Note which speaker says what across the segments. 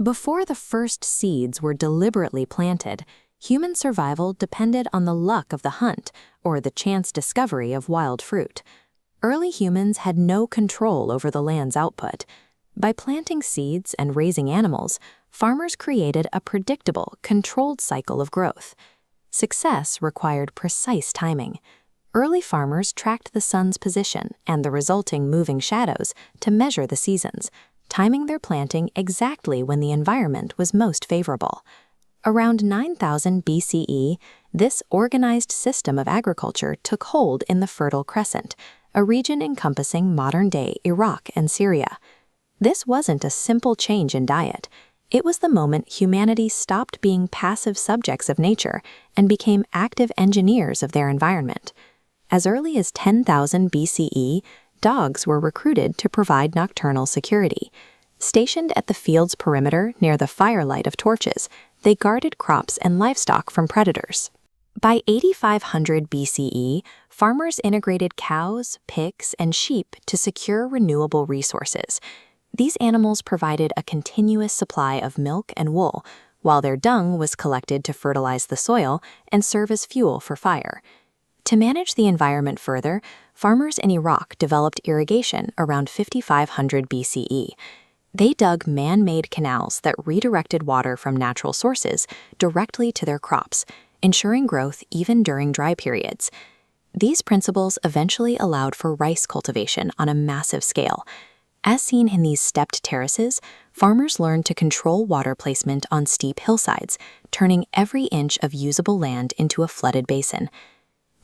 Speaker 1: Before the first seeds were deliberately planted, human survival depended on the luck of the hunt or the chance discovery of wild fruit. Early humans had no control over the land's output. By planting seeds and raising animals, farmers created a predictable, controlled cycle of growth. Success required precise timing. Early farmers tracked the sun's position and the resulting moving shadows to measure the seasons, timing their planting exactly when the environment was most favorable. Around 9000 BCE, this organized system of agriculture took hold in the Fertile Crescent, a region encompassing modern-day Iraq and Syria. This wasn't a simple change in diet. It was the moment humanity stopped being passive subjects of nature and became active engineers of their environment. As early as 10,000 BCE, dogs were recruited to provide nocturnal security. Stationed at the field's perimeter near the firelight of torches, they guarded crops and livestock from predators. By 8500 BCE, farmers integrated cows, pigs, and sheep to secure renewable resources. These animals provided a continuous supply of milk and wool, while their dung was collected to fertilize the soil and serve as fuel for fire. To manage the environment further, farmers in Iraq developed irrigation around 5500 BCE. They dug man-made canals that redirected water from natural sources directly to their crops, ensuring growth even during dry periods. These principles eventually allowed for rice cultivation on a massive scale. As seen in these stepped terraces, farmers learned to control water placement on steep hillsides, turning every inch of usable land into a flooded basin.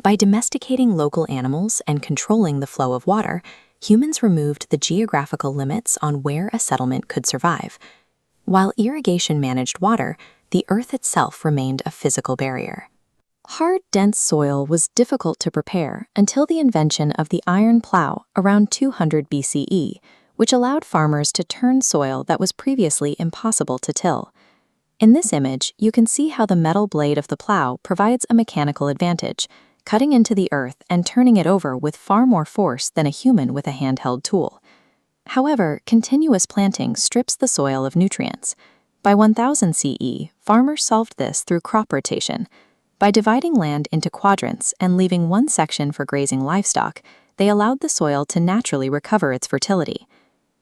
Speaker 1: By domesticating local animals and controlling the flow of water, humans removed the geographical limits on where a settlement could survive. While irrigation managed water, the earth itself remained a physical barrier. Hard, dense soil was difficult to prepare until the invention of the iron plow around 200 BCE, which allowed farmers to turn soil that was previously impossible to till. In this image, you can see how the metal blade of the plow provides a mechanical advantage, cutting into the earth and turning it over with far more force than a human with a handheld tool. However, continuous planting strips the soil of nutrients. By 1000 CE, farmers solved this through crop rotation. By dividing land into quadrants and leaving one section for grazing livestock, they allowed the soil to naturally recover its fertility.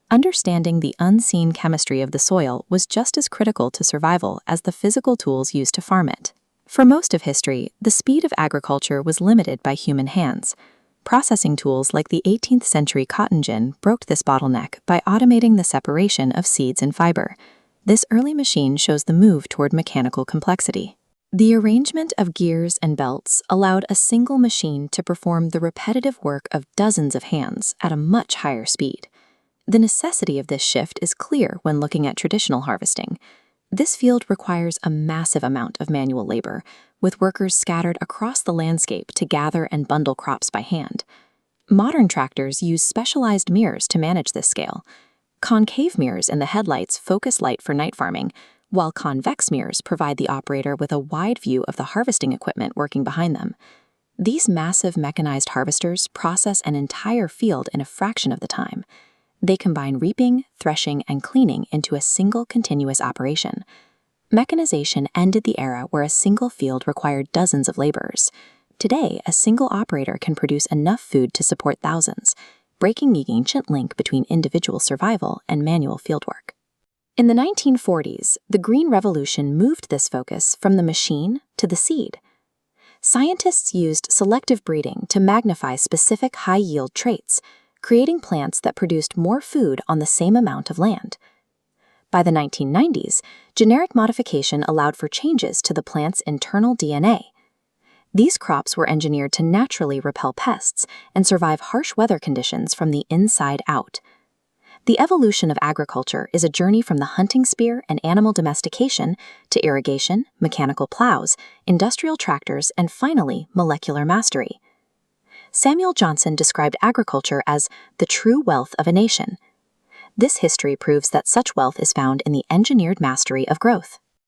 Speaker 1: Understanding the unseen chemistry of the soil was just as critical to survival as the physical tools used to farm it. For most of history, the speed of agriculture was limited by human hands. Processing tools like the 18th century cotton gin broke this bottleneck by automating the separation of seeds and fiber. This early machine shows the move toward mechanical complexity. The arrangement of gears and belts allowed a single machine to perform the repetitive work of dozens of hands at a much higher speed. The necessity of this shift is clear when looking at traditional harvesting. This field requires a massive amount of manual labor, with workers scattered across the landscape to gather and bundle crops by hand. Modern tractors use specialized mirrors to manage this scale. Concave mirrors in the headlights focus light for night farming, while convex mirrors provide the operator with a wide view of the harvesting equipment working behind them. These massive mechanized harvesters process an entire field in a fraction of the time. They combine reaping, threshing, and cleaning into a single continuous operation. Mechanization ended the era where a single field required dozens of laborers. Today, a single operator can produce enough food to support thousands, breaking the ancient link between individual survival and manual fieldwork. In the 1940s, the Green Revolution moved this focus from the machine to the seed. Scientists used selective breeding to magnify specific high-yield traits, creating plants that produced more food on the same amount of land. By the 1990s, genetic modification allowed for changes to the plant's internal DNA. These crops were engineered to naturally repel pests and survive harsh weather conditions from the inside out. The evolution of agriculture is a journey from the hunting spear and animal domestication to irrigation, mechanical plows, industrial tractors, and finally, molecular mastery. Samuel Johnson described agriculture as the true wealth of a nation. This history proves that such wealth is found in the engineered mastery of growth.